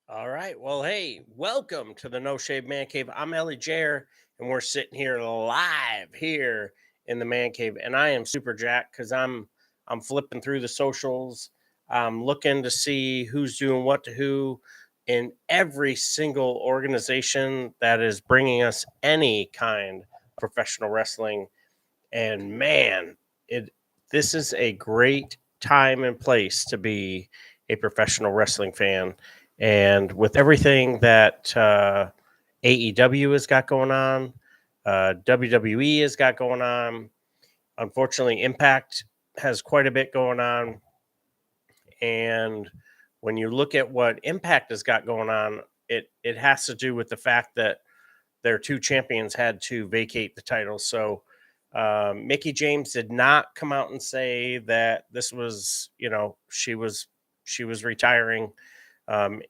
All right. Well, hey, welcome to the Noshavemancave. I'm ElliJare, and we're sitting here live here in the man cave. And I am super jacked because I'm flipping through the socials. I'm looking to see who's doing what to who in every single organization that is bringing us any kind of professional wrestling. And man, it this is a great time and place to be a professional wrestling fan. And with everything that AEW has got going on, WWE has got going on, unfortunately, Impact has quite a bit going on. And when you look at what Impact has got going on, it has to do with the fact that their two champions had to vacate the title. So Mickey James did not come out and say that this was, she was retiring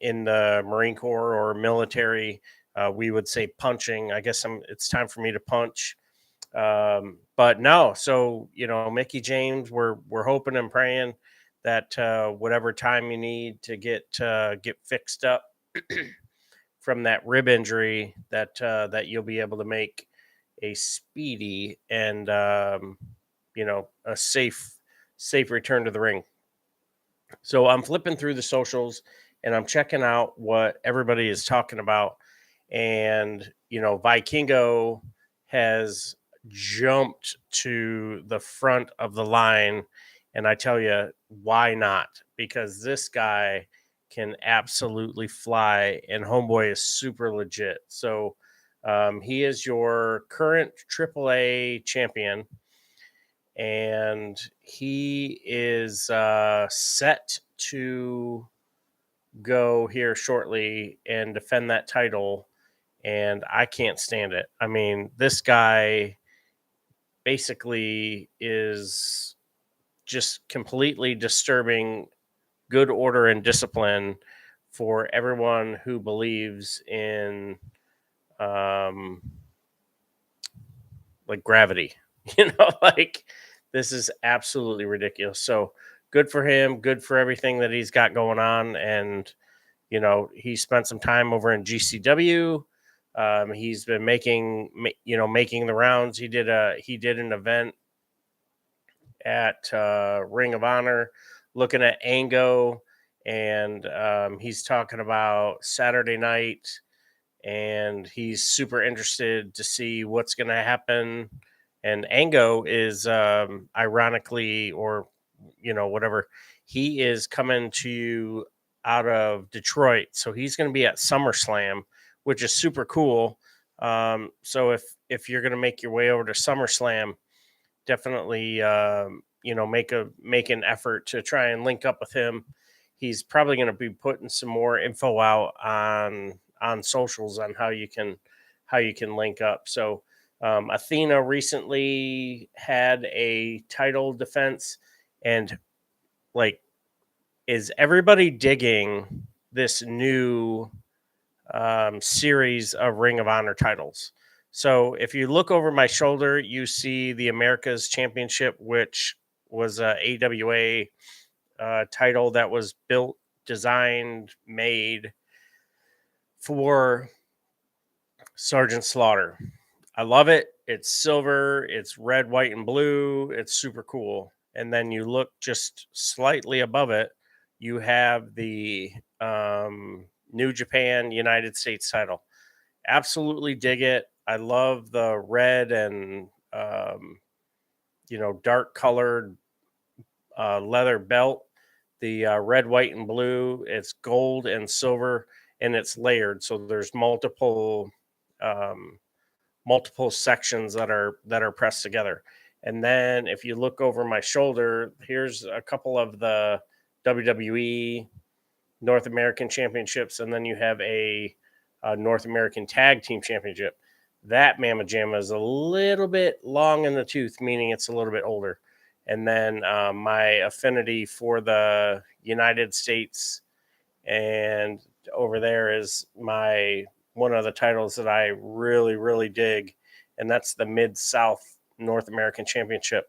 in the Marine Corps or military. We would say punching. I guess it's time for me to punch. But no, so Mickey James, we're hoping and praying that whatever time you need to get fixed up from that rib injury, that you'll be able to make a speedy and a safe return to the ring. So I'm flipping through the socials and I'm checking out what everybody is talking about. And, Vikingo has jumped to the front of the line. And I tell you, why not? Because this guy can absolutely fly, and Homeboy is super legit. So he is your current AAA champion, and he is set to go here shortly and defend that title. And I can't stand it. I mean, this guy basically is just completely disturbing good order and discipline for everyone who believes in um like gravity. Like, this is absolutely ridiculous. So good for him, good for everything that he's got going on. And he spent some time over in GCW. He's been making the rounds. He did an event at Ring of Honor, looking at Ango, and he's talking about Saturday night, and he's super interested to see what's going to happen. And Ango is, ironically, or whatever, he is coming to you out of Detroit, so he's going to be at SummerSlam, which is super cool. So if you're going to make your way over to SummerSlam, definitely make an effort to try and link up with him. He's probably going to be putting some more info out on socials on how you can link up. So Athena recently had a title defense, and like, is everybody digging this new series of Ring of Honor titles? So if you look over my shoulder, you see the America's Championship, which was a AWA title that was built, designed, made for Sergeant Slaughter. I love it. It's silver, it's red, white, and blue. It's super cool. And then you look just slightly above it, you have the New Japan United States title. Absolutely dig it. I love the red and dark colored leather belt. The red, white, and blue. It's gold and silver, and it's layered. So there's um, multiple sections that are pressed together. And then if you look over my shoulder, here's a couple of the WWE North American Championships, and then you have a North American Tag Team Championship. That Mamma Jamma is a little bit long in the tooth, meaning it's a little bit older. And then my affinity for the United States, and over there is my one of the titles that I really, really dig, and that's the Mid South North American Championship.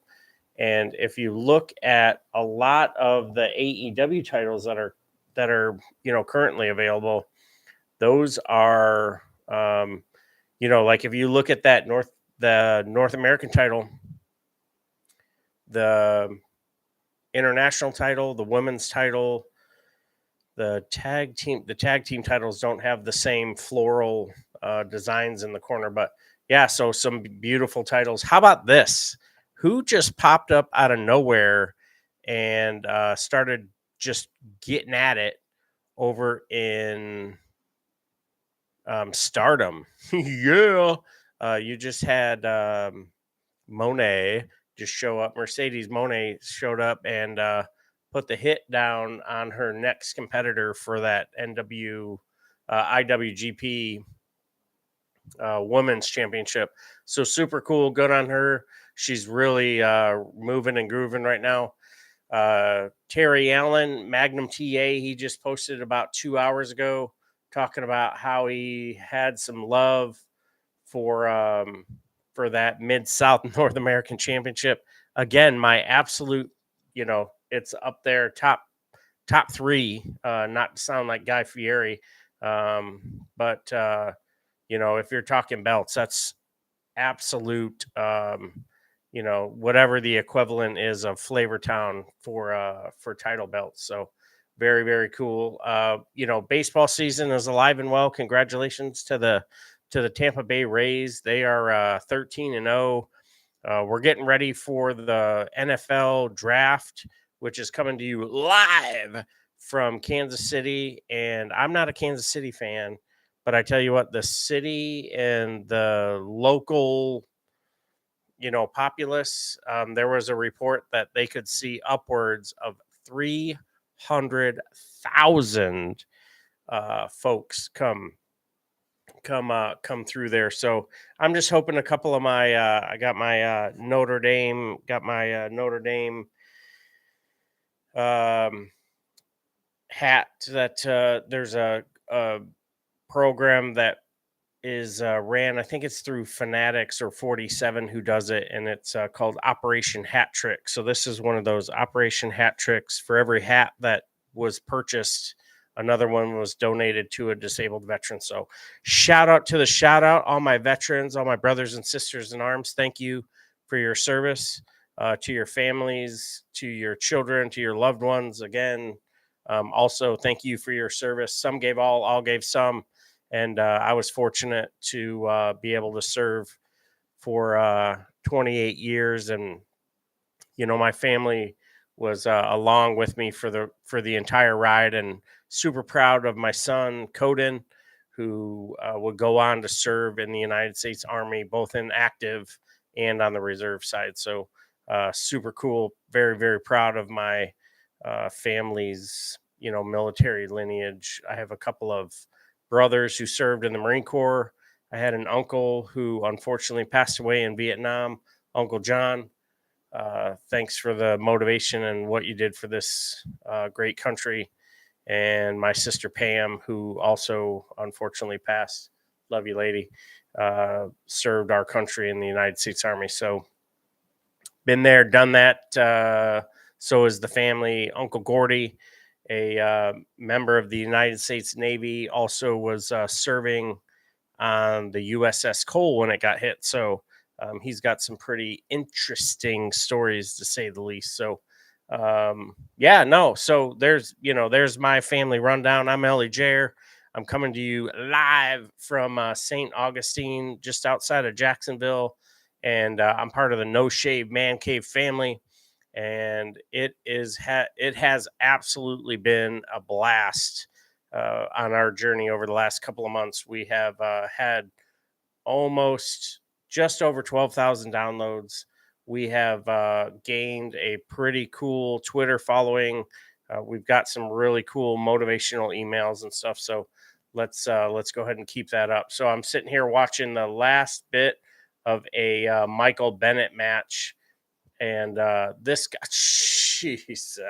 And if you look at a lot of the AEW titles that are currently available, those are, like if you look at the North American title, the international title, the women's title, the tag team titles don't have the same floral designs in the corner, but yeah, so some beautiful titles. How about this? Who just popped up out of nowhere and started just getting at it over in Stardom? Yeah, you just had Monet just show up. Mercedes Monet showed up and put the hit down on her next competitor for that IWGP Women's Championship. So super cool. Good on her. She's really moving and grooving right now. Terry Allen, Magnum TA, he just posted about 2 hours ago talking about how he had some love for that Mid South North American Championship. Again, my absolute, it's up there top three. Not to sound like Guy Fieri, but if you're talking belts, that's absolute. Whatever the equivalent is of Flavor Town for title belts. So very, very cool. Baseball season is alive and well. Congratulations to the Tampa Bay Rays. They are 13-0. We're getting ready for the NFL draft, which is coming to you live from Kansas City. And I'm not a Kansas City fan, but I tell you what, the city and the local, populace, there was a report that they could see upwards of 300,000 folks come through there. So I'm just hoping a couple of my I got my Notre Dame hat that there's a program that is ran. I think it's through Fanatics or 47 who does it, and it's called Operation Hat Trick. So this is one of those Operation Hat Tricks. For every hat that was purchased, another one was donated to a disabled veteran. So shout out all my veterans, all my brothers and sisters in arms. Thank you for your service, to your families, to your children, to your loved ones. Again, also thank you for your service. Some gave all gave some. And I was fortunate to be able to serve for 28 years, and my family was along with me for the entire ride, and super proud of my son Coden, who would go on to serve in the United States Army, both in active and on the reserve side. So super cool. Very, very proud of my family's military lineage. I have a couple of brothers who served in the Marine Corps. I had an uncle who unfortunately passed away in Vietnam, Uncle John. Thanks for the motivation and what you did for this great country. And my sister Pam, who also unfortunately passed, love you, lady, served our country in the United States Army. So been there, done that. So is the family. Uncle Gordy, a member of the United States Navy, also was serving on the USS Cole when it got hit. So he's got some pretty interesting stories, to say the least. So so there's my family rundown. I'm ElliJare. I'm coming to you live from St. Augustine, just outside of Jacksonville, and I'm part of the Noshavemancave family. And it has absolutely been a blast on our journey over the last couple of months. We have had almost just over 12,000 downloads. We have gained a pretty cool Twitter following. We've got some really cool motivational emails and stuff. So let's go ahead and keep that up. So I'm sitting here watching the last bit of a Michael Bennett match. And this guy, Jesus,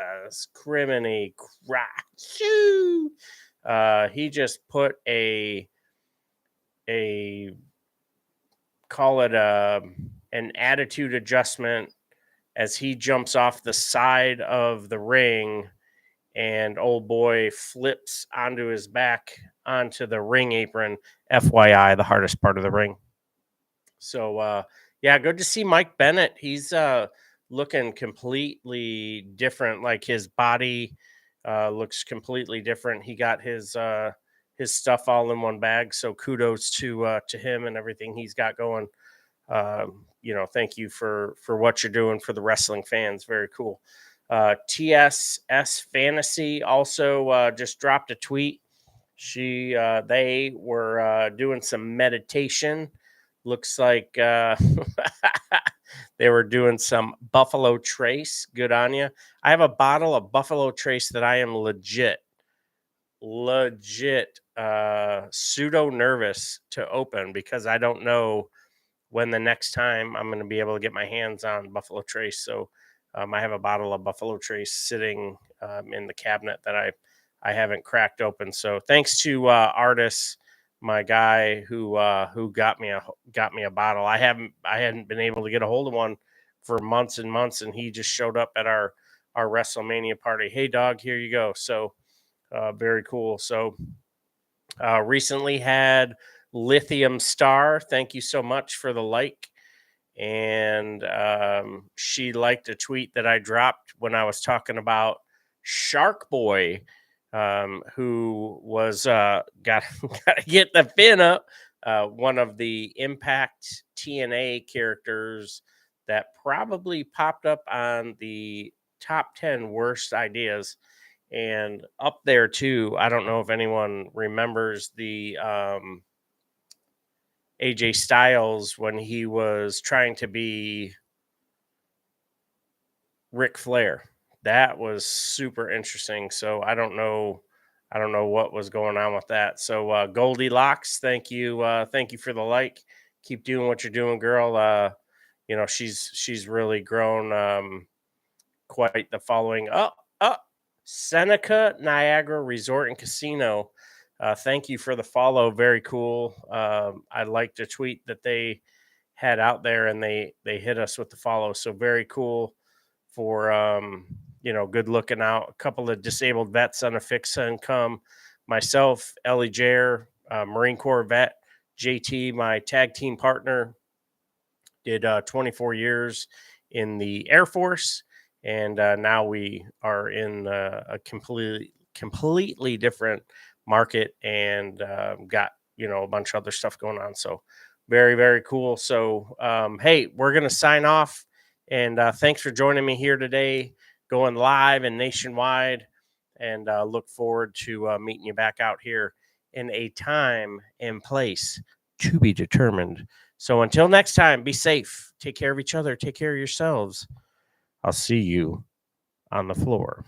criminy crap. He just put a call it an attitude adjustment as he jumps off the side of the ring, and old boy flips onto his back onto the ring apron. FYI, the hardest part of the ring. So yeah, good to see Mike Bennett. He's looking completely different. Like his body looks completely different. He got his stuff all in one bag. So kudos to him and everything he's got going. Thank you for what you're doing for the wrestling fans. Very cool. TSS Fantasy also just dropped a tweet. They were doing some meditation. Looks like they were doing some Buffalo Trace. Good on you. I have a bottle of Buffalo Trace that I am legit pseudo nervous to open because I don't know when the next time I'm going to be able to get my hands on Buffalo Trace. So I have a bottle of Buffalo Trace sitting in the cabinet that I haven't cracked open. So thanks to Artis, my guy who got me a bottle. I hadn't been able to get a hold of one for months and months, and he just showed up at our WrestleMania party. Hey dog, here you go. So very cool. So recently had Lithium Star. Thank you so much for the like. And she liked a tweet that I dropped when I was talking about Shark Boy, who was got to get the fin up. One of the Impact TNA characters that probably popped up on the top 10 worst ideas. And up there too, I don't know if anyone remembers the AJ Styles when he was trying to be Ric Flair. That was super interesting. So I don't know what was going on with that. So Goldilocks, thank you for the like. Keep doing what you're doing, girl. She's really grown quite the following. Seneca Niagara Resort and Casino. Thank you for the follow. Very cool. I liked a tweet that they had out there, and they hit us with the follow. So very cool for good looking out. A couple of disabled vets on a fixed income. Myself, ElliJare, Marine Corps vet. JT, my tag team partner, did 24 years in the Air Force. And now we are in a completely different market and got a bunch of other stuff going on. So very, very cool. So hey, we're gonna sign off, and thanks for joining me here today, going live and nationwide. And look forward to meeting you back out here in a time and place to be determined. So until next time, be safe. Take care of each other. Take care of yourselves. I'll see you on the floor.